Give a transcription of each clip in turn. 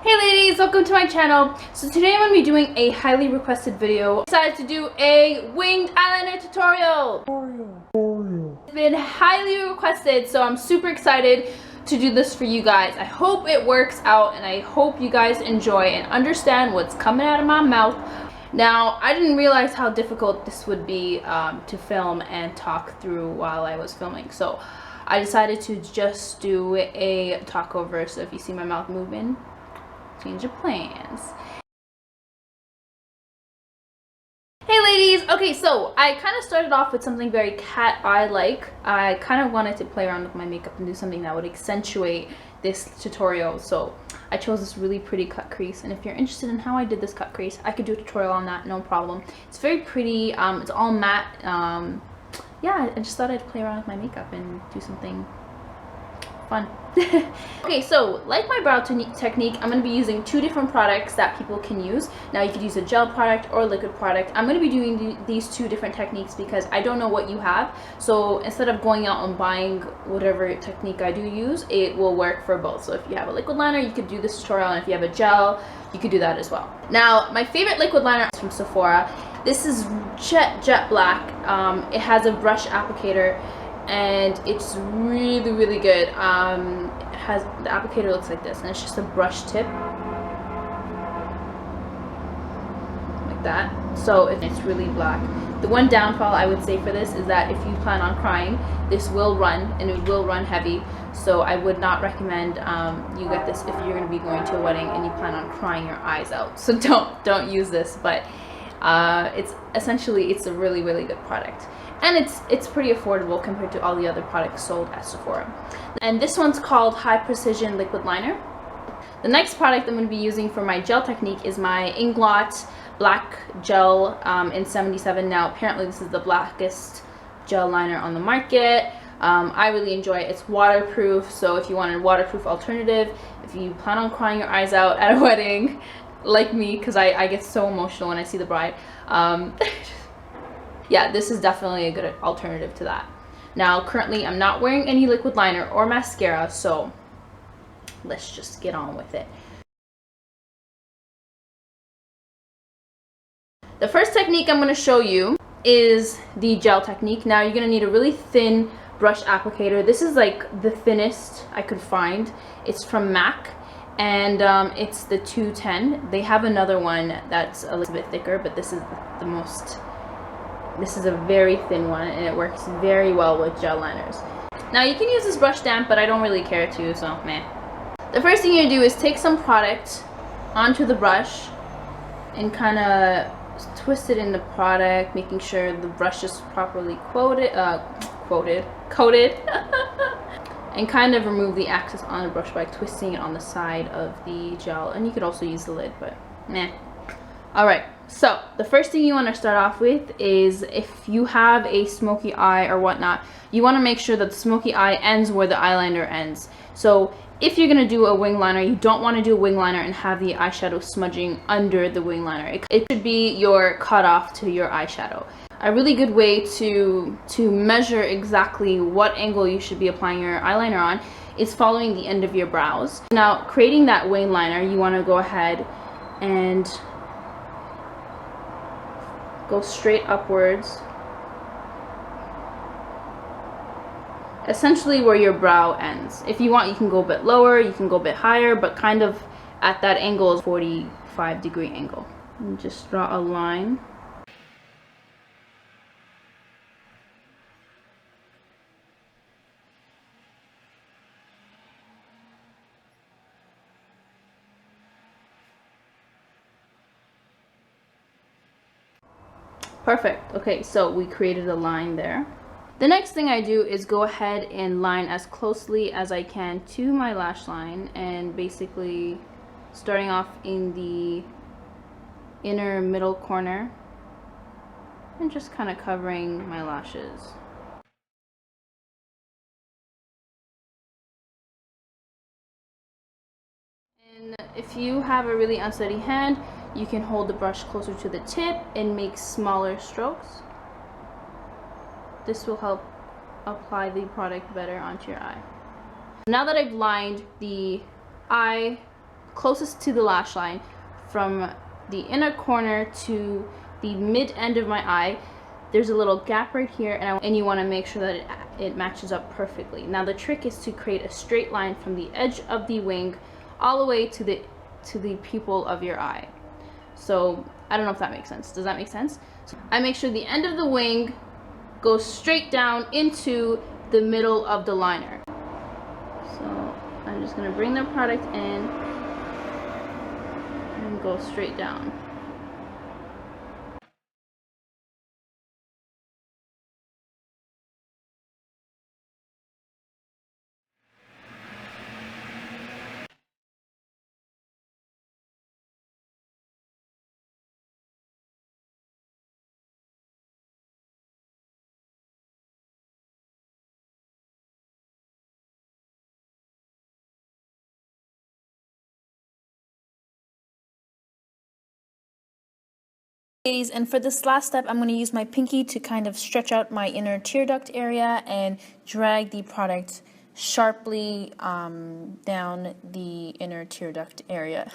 Hey ladies, welcome to my channel. So today I'm going to be doing a highly requested video. I decided to do a winged eyeliner tutorial. It's been highly requested, so I'm super excited to do this for you guys. I hope it works out and I hope you guys enjoy and understand what's coming out of my mouth. Now, I didn't realize how difficult this would be to film and talk through while I was filming. So I decided to just do a talk over, so if you see my mouth moving, change your plans. Hey ladies! Okay, so I kind of started off with something very cat eye-like. I kind of wanted to play around with my makeup and do something that would accentuate this tutorial. So I chose this really pretty cut crease, and if you're interested in how I did this cut crease, I could do a tutorial on that, no problem. It's very pretty, it's all matte. Yeah, I just thought I'd play around with my makeup and do something fun. Okay, so like my brow technique, I'm going to be using two different products that people can use. Now you could use a gel product or a liquid product. I'm going to be doing these two different techniques because I don't know what you have. So instead of going out and buying whatever technique I do use, it will work for both. So if you have a liquid liner, you could do this tutorial, and if you have a gel, you could do that as well. Now my favorite liquid liner is from Sephora. This is jet black. It has a brush applicator and it's really good. It has, the applicator looks like this, and it's just a brush tip like that, so it's really black. The one downfall I would say for this is that if you plan on crying, this will run, and it will run heavy, so I would not recommend you get this if you're going to be going to a wedding and you plan on crying your eyes out. So don't use this, but it's a really good product. And it's pretty affordable compared to all the other products sold at Sephora. And this one's called High Precision Liquid Liner. The next product I'm going to be using for my gel technique is my Inglot Black Gel in 77. Now apparently this is the blackest gel liner on the market. I really enjoy it. It's waterproof, so if you want a waterproof alternative, if you plan on crying your eyes out at a wedding, like me, because I get so emotional when I see the bride, yeah, this is definitely a good alternative to that. Now, currently, I'm not wearing any liquid liner or mascara, so let's just get on with it. The first technique I'm going to show you is the gel technique. Now, you're going to need a really thin brush applicator. This is like the thinnest I could find. It's from MAC, and it's the 210. They have another one that's a little bit thicker, but this is the most... This is a very thin one, and it works very well with gel liners. Now you can use this brush stamp, but I don't really care to, so meh. The first thing you do is take some product onto the brush and kind of twist it in the product, making sure the brush is properly coated, and kind of remove the excess on the brush by twisting it on the side of the gel. And you could also use the lid, but meh. Alright, so the first thing you want to start off with is, if you have a smoky eye or whatnot, you want to make sure that the smoky eye ends where the eyeliner ends. So if you're going to do a wing liner, you don't want to do a wing liner and have the eyeshadow smudging under the wing liner. It should be your cutoff to your eyeshadow. A really good way to measure exactly what angle you should be applying your eyeliner on is following the end of your brows. Now, creating that wing liner, you want to go ahead and go straight upwards, essentially where your brow ends. If you want, you can go a bit lower, you can go a bit higher, but kind of at that angle is 45-degree angle. And just draw a line. Perfect. Okay, so we created a line there. The next thing I do is go ahead and line as closely as I can to my lash line, and basically starting off in the inner middle corner and just kind of covering my lashes. And if you have a really unsteady hand, you can hold the brush closer to the tip and make smaller strokes. This will help apply the product better onto your eye. Now that I've lined the eye closest to the lash line, from the inner corner to the mid end of my eye. There's a little gap right here, and you want to make sure that it matches up perfectly. Now the trick is to create a straight line from the edge of the wing all the way to the pupil of your eye. So I don't know if that makes sense. Does that make sense? So I make sure the end of the wing goes straight down into the middle of the liner. So I'm just going to bring the product in and go straight down. Ladies, and for this last step, I'm going to use my pinky to kind of stretch out my inner tear duct area and drag the product sharply down the inner tear duct area.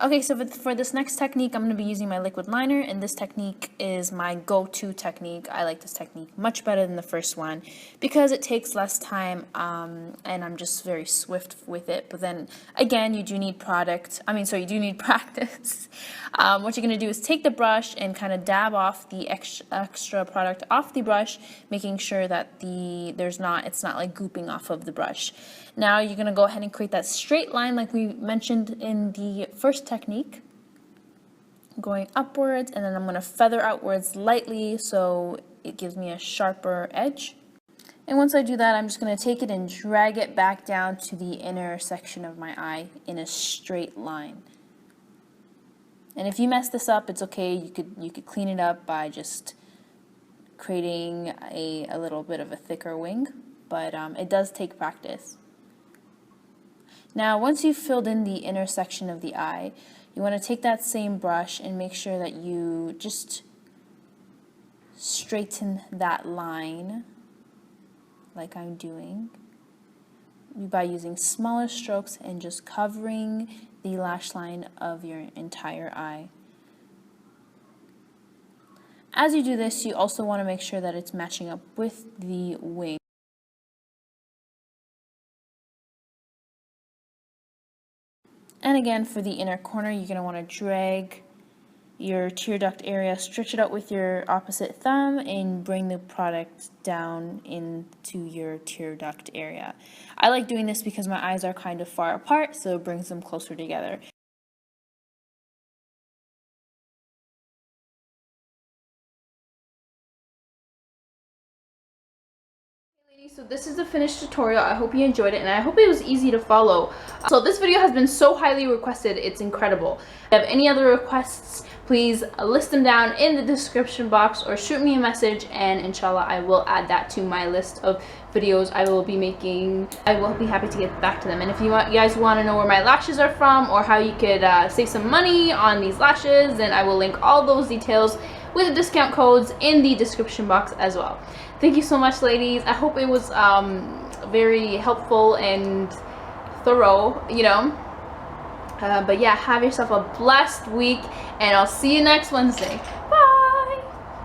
Okay, so for this next technique, I'm going to be using my liquid liner, and this technique is my go-to technique. I like this technique much better than the first one because it takes less time, and I'm just very swift with it. But then again, you do need practice. What you're going to do is take the brush and kind of dab off the extra product off the brush, making sure that it's not like gooping off of the brush. Now you're going to go ahead and create that straight line like we mentioned in the first technique, going upwards, and then I'm going to feather outwards lightly so it gives me a sharper edge. And once I do that, I'm just going to take it and drag it back down to the inner section of my eye in a straight line. And if you mess this up, it's okay. You could clean it up by just creating a little bit of a thicker wing, but it does take practice. Now, once you've filled in the inner section of the eye, you want to take that same brush and make sure that you just straighten that line like I'm doing by using smaller strokes and just covering the lash line of your entire eye. As you do this, you also want to make sure that it's matching up with the wing. And again, for the inner corner, you're going to want to drag your tear duct area, stretch it out with your opposite thumb, and bring the product down into your tear duct area. I like doing this because my eyes are kind of far apart, so it brings them closer together. So this is the finished tutorial. I hope you enjoyed it, and I hope it was easy to follow. So this video has been so highly requested, it's incredible. If you have any other requests, please list them down in the description box or shoot me a message, and inshallah I will add that to my list of videos I will be making. I will be happy to get back to them. And if you guys want to know where my lashes are from or how you could save some money on these lashes, then I will link all those details with the discount codes in the description box as well. Thank you so much, ladies. I hope it was very helpful and thorough, you know. But yeah, have yourself a blessed week, and I'll see you next Wednesday. Bye.